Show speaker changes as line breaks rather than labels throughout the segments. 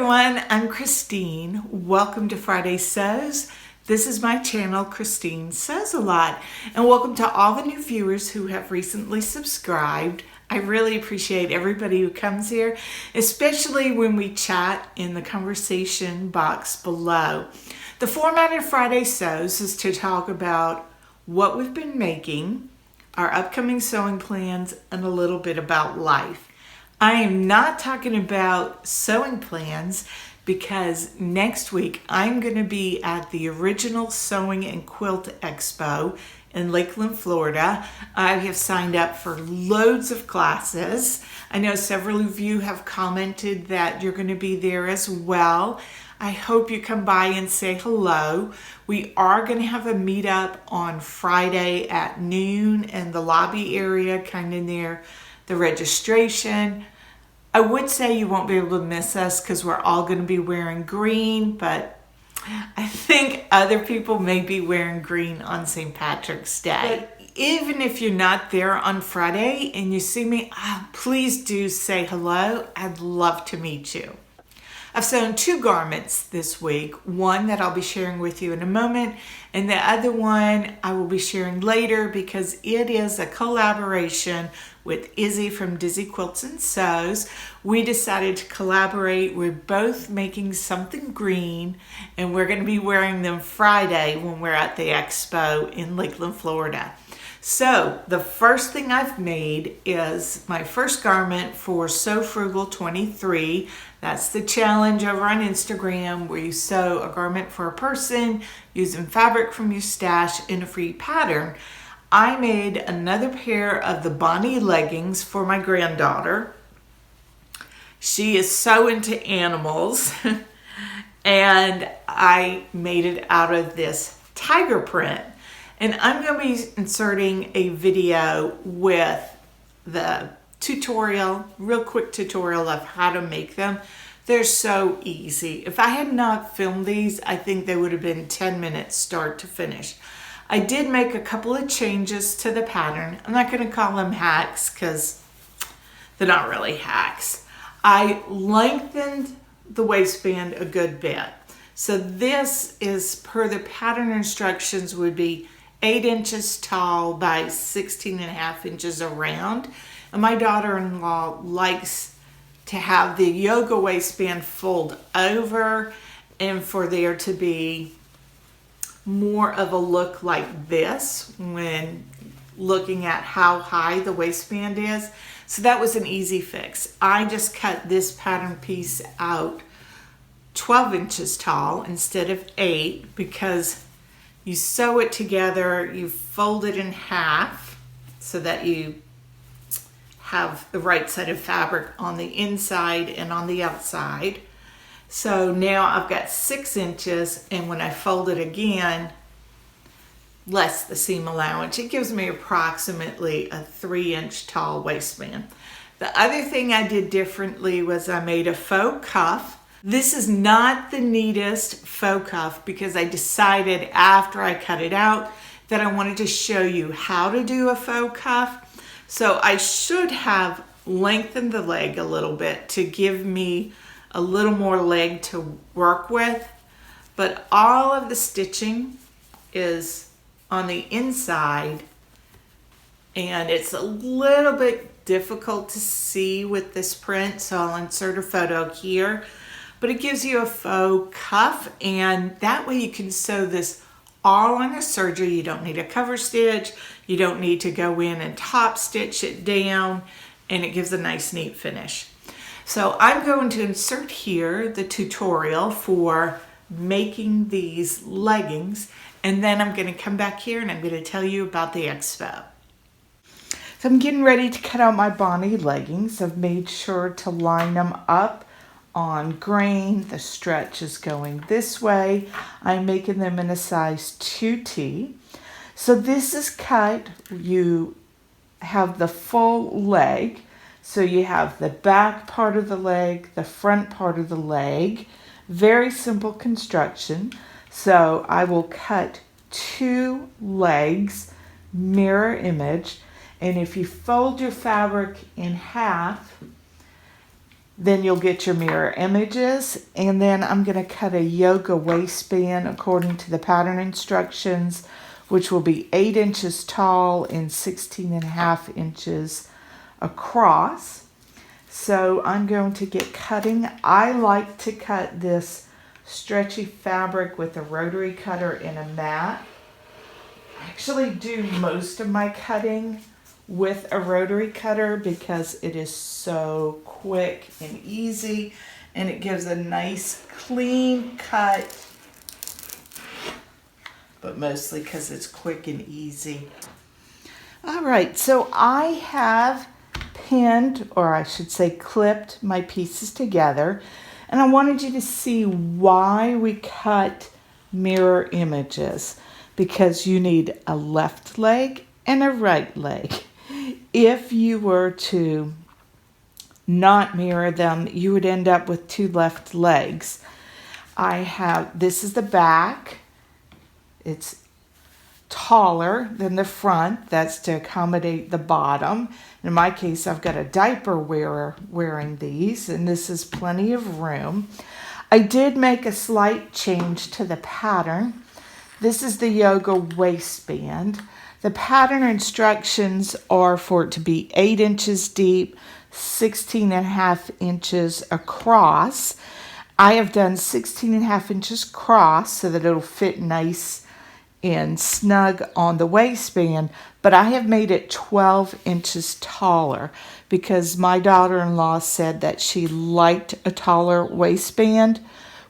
everyone, I'm Christine. Welcome to Friday Sews. This is my channel, Christine Sews a Lot, and welcome to all the new viewers who have recently subscribed. I really appreciate everybody who comes here, especially when we chat in the conversation box below. The format of Friday Sews is to talk about what we've been making, our upcoming sewing plans, and a little bit about life. I am not talking about sewing plans because next week I'm going to be at the original Sewing and Quilt Expo in Lakeland, Florida. I have signed up for loads of classes. I know several of you have commented that you're going to be there as well. I hope you come by and say hello. We are going to have a meetup on Friday at noon in the lobby area, kind of near the registration. I would say you won't be able to miss us because we're all going to be wearing green, but I think other people may be wearing green on St. Patrick's Day. But even if you're not there on Friday and you see me, please do say hello. I'd love to meet you. I've sewn 2 garments this week, one that I'll be sharing with you in a moment, and the other one I will be sharing later because it is a collaboration with Izzy from Dizzy Quilts and Sews. We decided to collaborate. We're both making something green, and we're going to be wearing them Friday when we're at the expo in Lakeland, Florida. So the first thing I've made is my first garment for Sew Frugal 23. That's the challenge over on Instagram where you sew a garment for a person using fabric from your stash in a free pattern. I made another pair of the Bonny leggings for my granddaughter. She is so into animals and I made it out of this tiger print. And I'm going to be inserting a video with the tutorial, real quick tutorial of how to make them. They're so easy. If I had not filmed these, I think they would have been 10 minutes start to finish. I did make a couple of changes to the pattern. I'm not going to call them hacks because they're not really hacks. I lengthened the waistband a good bit. So this is per the pattern instructions would be 8 inches tall by 16.5 inches around. And my daughter-in-law likes to have the yoga waistband fold over and for there to be more of a look like this when looking at how high the waistband is. So that was an easy fix. I just cut this pattern piece out 12 inches tall instead of 8 because you sew it together, you fold it in half so that you have the right side of fabric on the inside and on the outside. So now I've got 6 inches, and when I fold it again, less the seam allowance, it gives me approximately a 3-inch tall waistband. The other thing I did differently was I made a faux cuff. This is not the neatest faux cuff because I decided after I cut it out that I wanted to show you how to do a faux cuff. So I should have lengthened the leg a little bit to give me a little more leg to work with, but all of the stitching is on the inside and it's a little bit difficult to see with this print, so I'll insert a photo here. But it gives you a faux cuff, and that way you can sew this all on a serger. You don't need a cover stitch. You don't need to go in and top stitch it down, and it gives a nice neat finish. So I'm going to insert here the tutorial for making these leggings, and then I'm going to come back here and I'm going to tell you about the expo. So I'm getting ready to cut out my Bonny leggings. I've made sure to line them up on grain. The stretch is going this way. I'm making them in a size 2T. So this is cut. You have the full leg. So you have the back part of the leg, the front part of the leg. Very simple construction. So I will cut 2 legs, mirror image. And if you fold your fabric in half, then you'll get your mirror images. And then I'm going to cut a yoga waistband according to the pattern instructions, which will be 8 inches tall and 16.5 inches across. So I'm going to get cutting. I like to cut this stretchy fabric with a rotary cutter and a mat. I actually do most of my cutting with a rotary cutter because it is so quick and easy, and it gives a nice clean cut, but mostly because it's quick and easy. All right, so I have pinned, or I should say clipped, my pieces together, and I wanted you to see why we cut mirror images, because you need a left leg and a right leg. If you were to not mirror them, you would end up with 2 left legs. This is the back. It's taller than the front. That's to accommodate the bottom. In my case, I've got a diaper wearer wearing these, and this is plenty of room. I did make a slight change to the pattern. This is the yoga waistband. The pattern instructions are for it to be 8 inches deep, 16.5 inches across. I have done 16.5 inches across so that it'll fit nice and snug on the waistband, but I have made it 12 inches taller because my daughter-in-law said that she liked a taller waistband.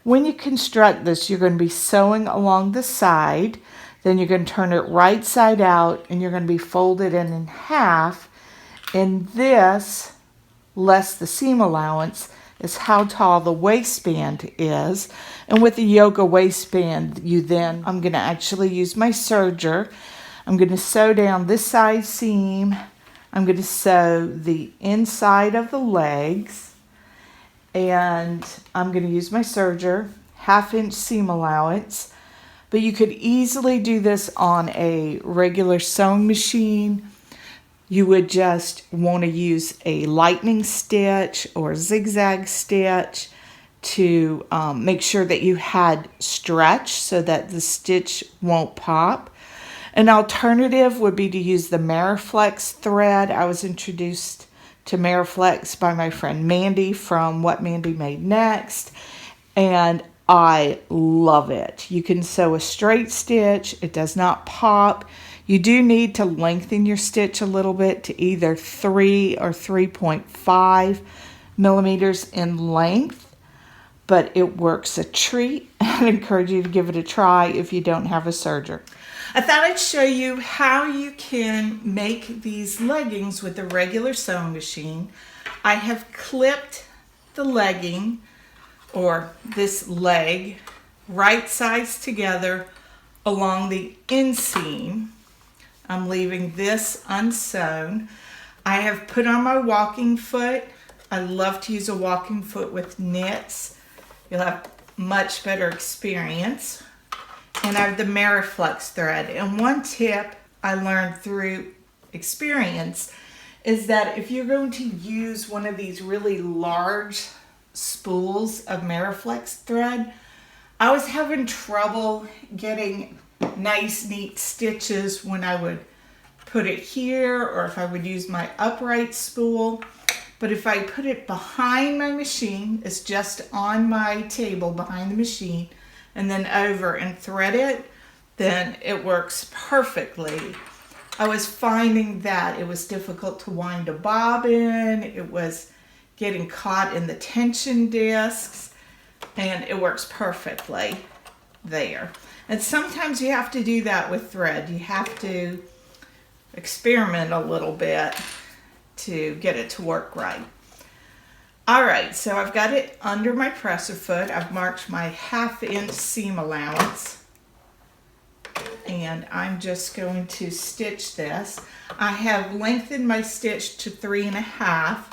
When you construct this, you're going to be sewing along the side. Then you're going to turn it right side out, and you're going to be folded in half. And this, less the seam allowance, is how tall the waistband is. And with the yoga waistband, I'm going to actually use my serger. I'm going to sew down this side seam. I'm going to sew the inside of the legs. And I'm going to use my serger, 1/2 inch seam allowance. But you could easily do this on a regular sewing machine. You would just want to use a lightning stitch or zigzag stitch to make sure that you had stretch so that the stitch won't pop. An alternative would be to use the Maraflex thread. I was introduced to Maraflex by my friend Mandy from What Mandy Made Next, and I love it. You can sew a straight stitch. It does not pop. You do need to lengthen your stitch a little bit to either 3 or 3.5 millimeters in length, but it works a treat. I encourage you to give it a try if you don't have a serger. I thought I'd show you how you can make these leggings with a regular sewing machine. I have clipped the legging, or this leg, right sides together along the inseam. I'm leaving this unsewn. I have put on my walking foot. I love to use a walking foot with knits. You'll have much better experience. And I have the Maraflex thread. And one tip I learned through experience is that if you're going to use one of these really large spools of Maraflex thread, I was having trouble getting nice neat stitches when I would put it here, or if I would use my upright spool. But if I put it behind my machine, it's just on my table behind the machine, and then over and thread it, then it works perfectly. I was finding that it was difficult to wind a bobbin. It was getting caught in the tension discs, and it works perfectly there. And sometimes you have to do that with thread. You have to experiment a little bit to get it to work right. All right, so I've got it under my presser foot. I've marked my 1/2 inch seam allowance, and I'm just going to stitch this. I have lengthened my stitch to 3.5.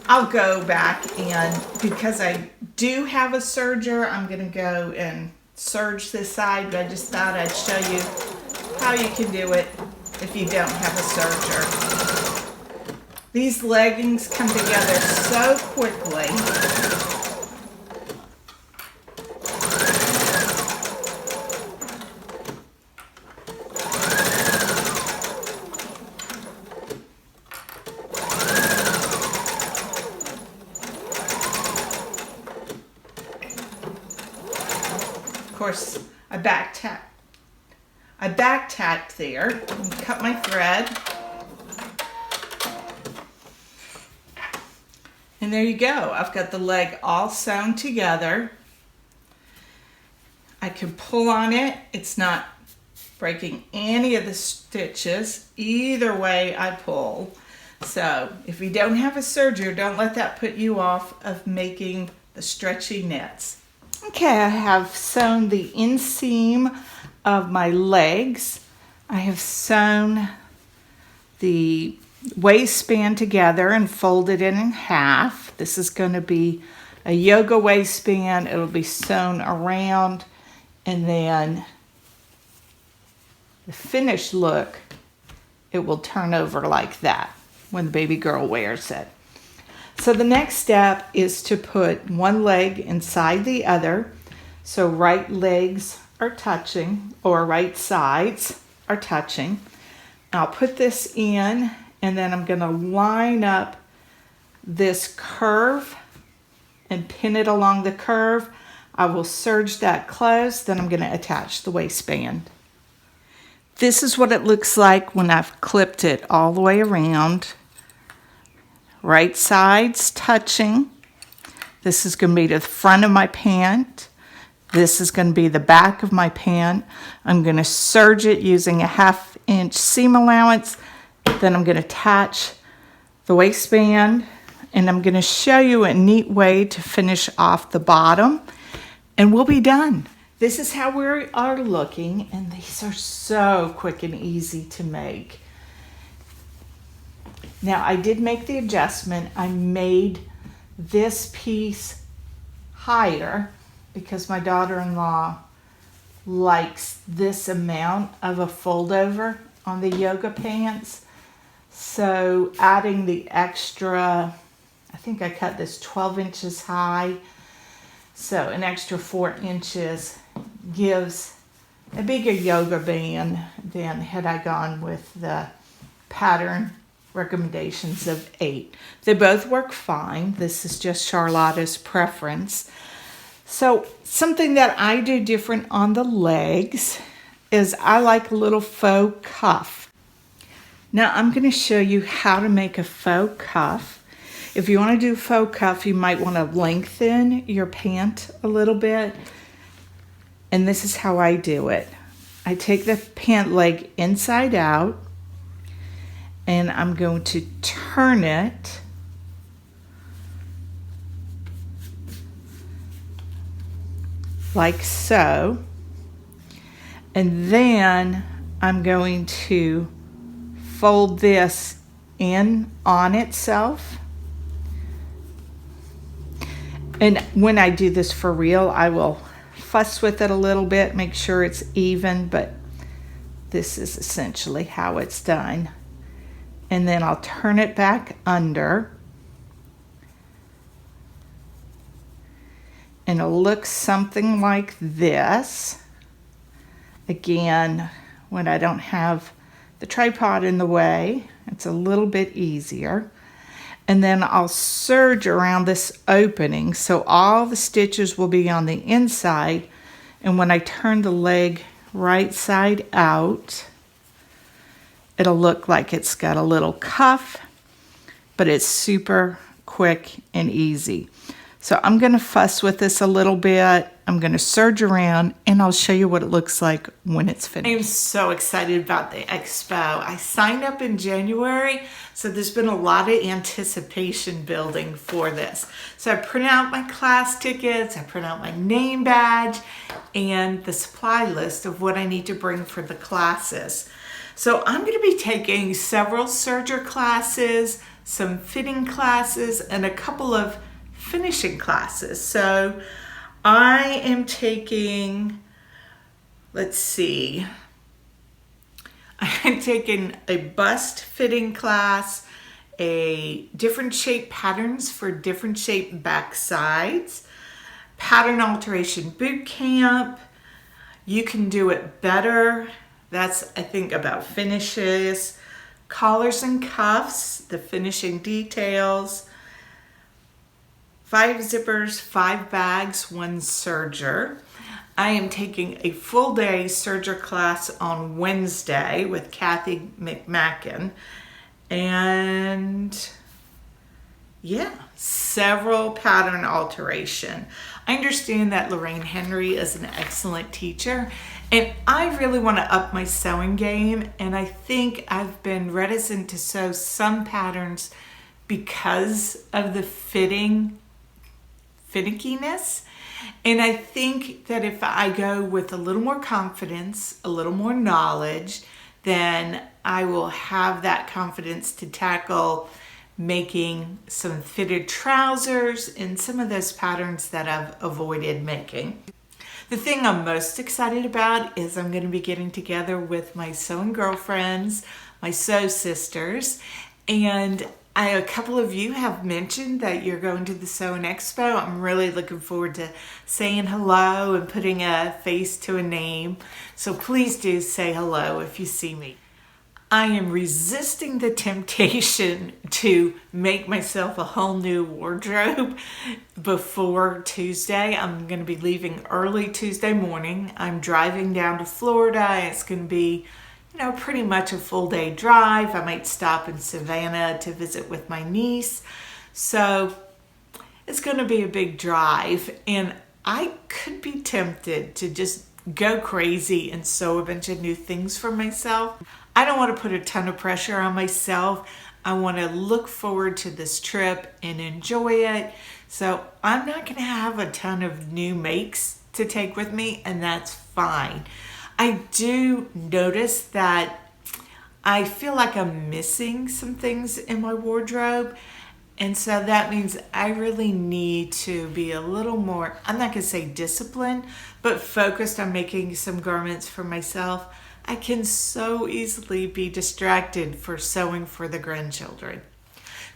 I'll go back, and because I do have a serger, I'm going to go and serge this side, but I just thought I'd show you how you can do it if you don't have a serger. These leggings come together so quickly. Of course, I back tacked there and cut my thread. And there you go. I've got the leg all sewn together. I can pull on it. It's not breaking any of the stitches either way I pull. So if you don't have a serger, don't let that put you off of making the stretchy knits. Okay, I have sewn the inseam of my legs. I have sewn the waistband together and folded it in half. This is going to be a yoga waistband. It'll be sewn around, and then the finished look, it will turn over like that when the baby girl wears it. So the next step is to put one leg inside the other. So right legs are touching, or right sides are touching. I'll put this in, and then I'm going to line up this curve and pin it along the curve. I will serge that close, then I'm going to attach the waistband. This is what it looks like when I've clipped it all the way around. Right sides touching. This is going to be to the front of my pant. This is going to be the back of my pant. I'm going to serge it using a 1/2 inch seam allowance. Then I'm going to attach the waistband, and I'm going to show you a neat way to finish off the bottom, and we'll be done. This is how we are looking, and these are so quick and easy to make. Now, I did make the adjustment. I made this piece higher because my daughter-in-law likes this amount of a fold over on the yoga pants. So adding the extra, I think I cut this 12 inches high. So an extra 4 inches gives a bigger yoga band than had I gone with the pattern recommendations of 8. They both work fine. This is just Charlotta's preference. So something that I do different on the legs is I like a little faux cuff. Now I'm going to show you how to make a faux cuff. If you want to do faux cuff, you might want to lengthen your pant a little bit. And this is how I do it. I take the pant leg inside out, and I'm going to turn it like so, and then I'm going to fold this in on itself. And when I do this for real, I will fuss with it a little bit, make sure it's even, but this is essentially how it's done. And then I'll turn it back under, and it'll look something like this. Again, when I don't have the tripod in the way, it's a little bit easier. And then I'll serge around this opening so all the stitches will be on the inside. And when I turn the leg right side out, it'll look like it's got a little cuff, but it's super quick and easy. So I'm going to fuss with this a little bit. I'm going to serge around, and I'll show you what it looks like when it's finished. I'm so excited about the expo. I signed up in January, so there's been a lot of anticipation building for this. So I print out my class tickets, I print out my name badge, and the supply list of what I need to bring for the classes. So I'm going to be taking several serger classes, some fitting classes, and a couple of finishing classes. So I am taking, let's see, I'm taking a bust fitting class a different shape patterns for different shape back sides, pattern alteration boot camp, you can do it better. That's, I think, about finishes, collars and cuffs, the finishing details, 5 zippers, 5 bags, 1 serger. I am taking a full day serger class on Wednesday with Kathy McMacken. And yeah, several pattern alteration. I understand that Lorraine Henry is an excellent teacher, and I really want to up my sewing game, and I think I've been reticent to sew some patterns because of the finickiness. And I think that if I go with a little more confidence, a little more knowledge, then I will have that confidence to tackle making some fitted trousers and some of those patterns that I've avoided making. The thing I'm most excited about is I'm going to be getting together with my sewing girlfriends, my sew sisters, and a couple of you have mentioned that you're going to the Sewing Expo. I'm really looking forward to saying hello and putting a face to a name. So please do say hello if you see me. I am resisting the temptation to make myself a whole new wardrobe before Tuesday. I'm going to be leaving early Tuesday morning. I'm driving down to Florida. It's going to be, pretty much a full day drive. I might stop in Savannah to visit with my niece. So it's going to be a big drive, and I could be tempted to just go crazy and sew a bunch of new things for myself. I don't want to put a ton of pressure on myself. I want to look forward to this trip and enjoy it. So I'm not going to have a ton of new makes to take with me, and that's fine. I do notice that I feel like I'm missing some things in my wardrobe. And so that means I really need to be a little more, I'm not going to say disciplined, but focused on making some garments for myself. I can so easily be distracted for sewing for the grandchildren.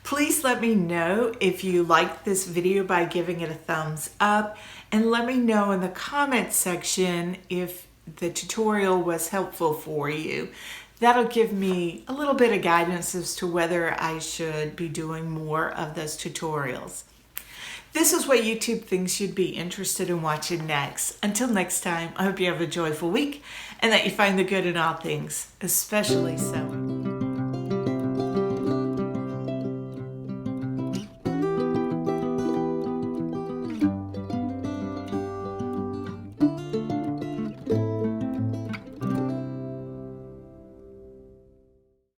Please let me know if you liked this video by giving it a thumbs up, and let me know in the comments section if the tutorial was helpful for you. That'll give me a little bit of guidance as to whether I should be doing more of those tutorials. This is what YouTube thinks you'd be interested in watching next. Until next time, I hope you have a joyful week and that you find the good in all things, especially sewing.